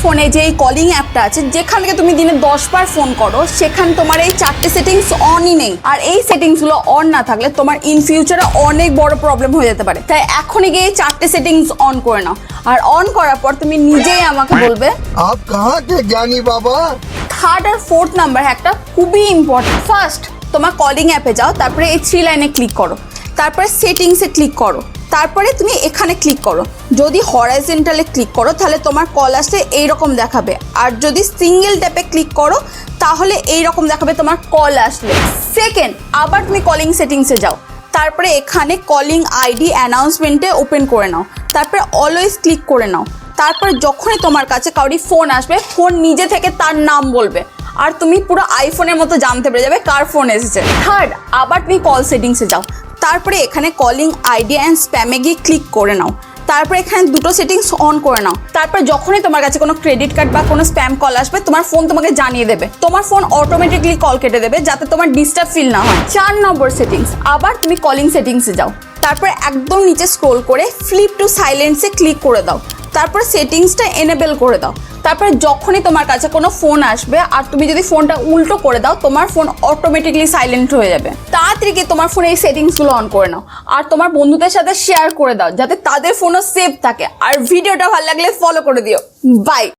ফোনে যে এই কলিং অ্যাপটা আছে, যেখান থেকে তুমি দিনে 10 বার ফোন করো, সেখানে তোমার এই 4টে সেটিংস অনই নেই। আর এই সেটিংসগুলো অন না থাকলে তোমার ইন ফিউচারে অনেক বড় প্রবলেম হয়ে যেতে পারে। তাই এখনই গিয়ে এই 4টে সেটিংস অন করে নাও। আর অন করার পর তুমি নিজেই আমাকে বলবে आप कहाँ के ज्ञानी बाबा। থার্ড আর ফোর্থ নাম্বার একটা খুবই ইম্পর্টেন্ট। ফার্স্ট তোমার কলিং অ্যাপে যাও, তারপরে এই 3 লাইনে ক্লিক করো, তারপরে সেটিংসে ক্লিক করো, তারপরে তুমি এখানে ক্লিক করো। যদি হরাইজন্টালে ক্লিক করো তাহলে তোমার কল আসলে এইরকম দেখাবে, আর যদি সিঙ্গেল ট্যাপে ক্লিক করো তাহলে এইরকম দেখাবে তোমার কল আসলে। সেকেন্ড, আবার তুমি কলিং সেটিংসে যাও, তারপরে এখানে কলিং আইডি অ্যানাউন্সমেন্টে ওপেন করে নাও, তারপরে অলওয়েজ ক্লিক করে নাও। তারপর যখনই তোমার কাছে কাউরি ফোন আসবে, ফোন নিজে থেকে তার নাম বলবে, আর তুমি পুরো আইফোনের মতো জানতে পেরে যাবে কার ফোন এসেছে। থার্ড, আবার তুমি কল সেটিংসে যাও, তারপরে এখানে কলিং আইডি অ্যান্ড স্প্যামে গিয়ে ক্লিক করে নাও, তারপরে এখানে দুটো সেটিংস অন করে নাও। তারপর যখনই তোমার কাছে কোনো ক্রেডিট কার্ড বা কোনো স্প্যাম কল আসবে, তোমার ফোন তোমাকে জানিয়ে দেবে, তোমার ফোন অটোমেটিকলি কল কেটে দেবে যাতে তোমার ডিস্টার্ব ফিল না হয়। 4 নম্বর সেটিংস, আবার তুমি কলিং সেটিংসে যাও, তারপরে একদম নিচে স্ক্রোল করে ফ্লিপ টু সাইলেন্সে ক্লিক করে দাও, তারপরে সেটিংসটা এনেবল করে দাও। তারপরে যখনই তোমার কাছে কোনো ফোন আসবে আর তুমি যদি ফোনটা উল্টো করে দাও, তোমার ফোন অটোমেটিকলি সাইলেন্ট হয়ে যাবে। তাড়াতাড়ি গিয়ে তোমার ফোনে এই সেটিংসগুলো অন করে নাও, আর তোমার বন্ধুদের সাথে শেয়ার করে দাও যাতে তাদের ফোনও সেভ থাকে। আর ভিডিওটা ভালো লাগলে ফলো করে দিও। বাই।